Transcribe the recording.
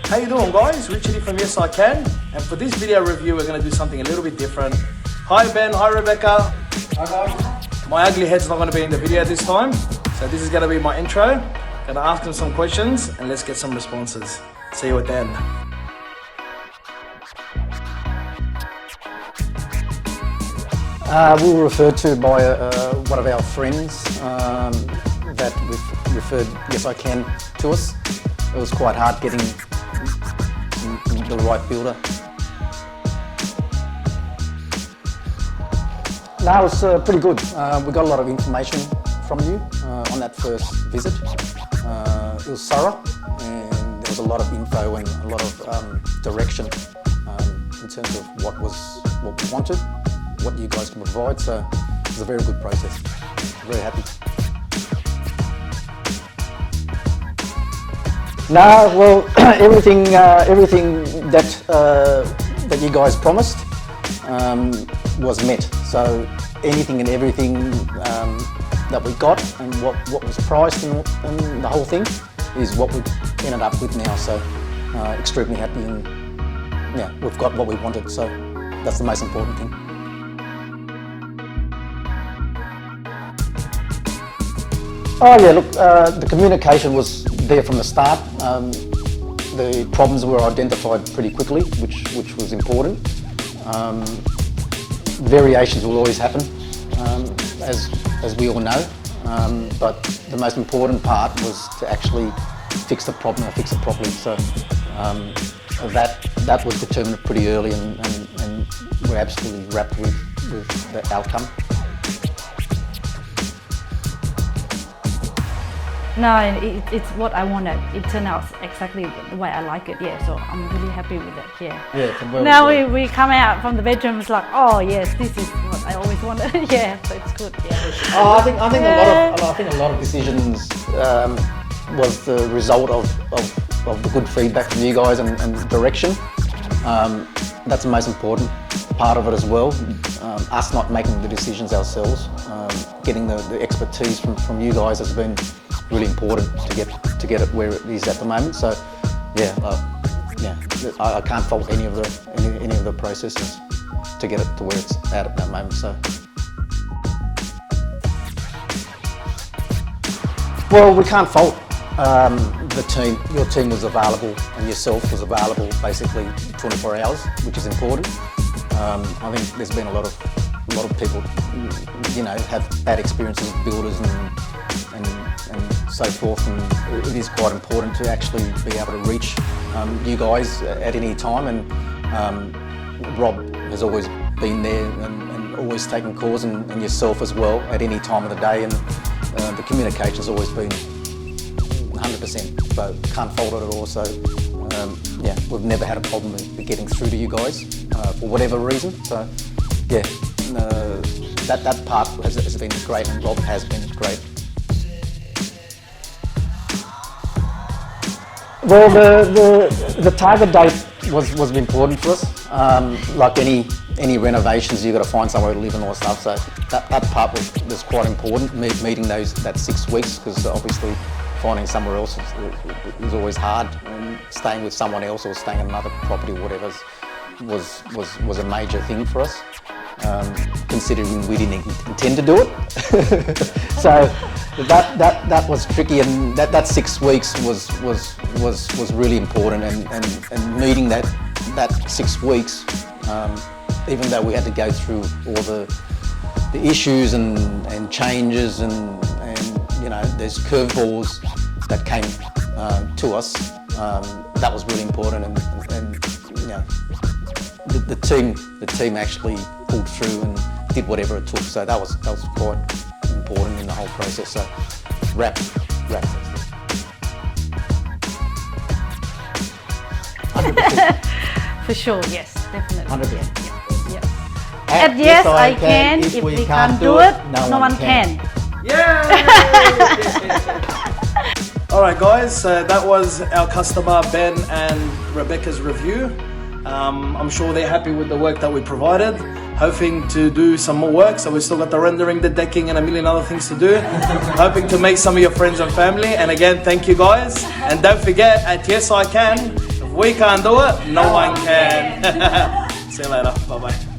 How you doing, guys? Richard from Yes I Can, and for this video review we're going to do something a little bit different. Hi Ben, hi Rebecca. Hi guys. My ugly head's not going to be in the video this time, so this is going to be my intro. Going to ask them some questions and let's get some responses. See you at the end. We were referred to by one of our friends that referred Yes I Can to us. It was quite hard getting the right builder. No, it was pretty good. We got a lot of information from you on that first visit. It was thorough and there was a lot of info and a lot of direction in terms of what we wanted, what you guys can provide, so it was a very good process. Very happy. No, well, everything that you guys promised was met. So anything and everything that we got and what was priced and the whole thing is what we ended up with now. So extremely happy, and yeah, we've got what we wanted. So that's the most important thing. Oh yeah, look, the communication was there from the start. The problems were identified pretty quickly, which was important. Variations will always happen, as we all know, but the most important part was to actually fix the problem or fix it properly. So that was determined pretty early, and we're absolutely wrapped with the outcome. No, it's what I wanted. It turned out exactly the way I like it, yeah, so I'm really happy with it, yeah. Yeah. Now we come out from the bedroom, it's like, oh yes, this is what I always wanted, yeah, so it's good, yeah. Oh, I think a lot of decisions was the result of the good feedback from you guys and direction. That's the most important part of it as well. Us not making the decisions ourselves, getting the expertise from you guys has been really important to get it where it is at the moment. So yeah, I can't fault any of the processes to get it to where it's at that moment. So well, we can't fault the team. Your team was available and yourself was available basically 24 hours, which is important. I think there's been a lot of people, you know, have bad experiences with builders and so forth, and it is quite important to actually be able to reach you guys at any time, and Rob has always been there and always taken calls, and yourself as well at any time of the day, and the communication's always been 100%, so can't fault it at all. So yeah, we've never had a problem with getting through to you guys for whatever reason. So yeah, that part has been great, and Rob has been great. Well, the target date was important for us. Like any renovations, you've got to find somewhere to live and all that stuff. So that part was quite important. Meeting that 6 weeks, because obviously finding somewhere else is always hard, and staying with someone else or staying in another property or whatever was a major thing for us. Considering we didn't intend to do it, so that was tricky, and that 6 weeks was really important, and meeting that 6 weeks, even though we had to go through all the issues and changes and you know, there's curveballs that came to us. That was really important, and you know, the team actually pulled through and did whatever it took. So that was quite important in the whole process. So wrap. 100%. For sure, yes, definitely. 100%. Yeah. At Yes I Can, if we can't do it, no one can. Yay! Alright guys, so that was our customer Ben and Rebecca's review. I'm sure they're happy with the work that we provided. Hoping to do some more work, so we've still got the rendering, the decking and a million other things to do. Hoping to meet some of your friends and family, and again, thank you guys. And don't forget, at Yes I Can, if we can't do it, no one can. See you later. Bye bye.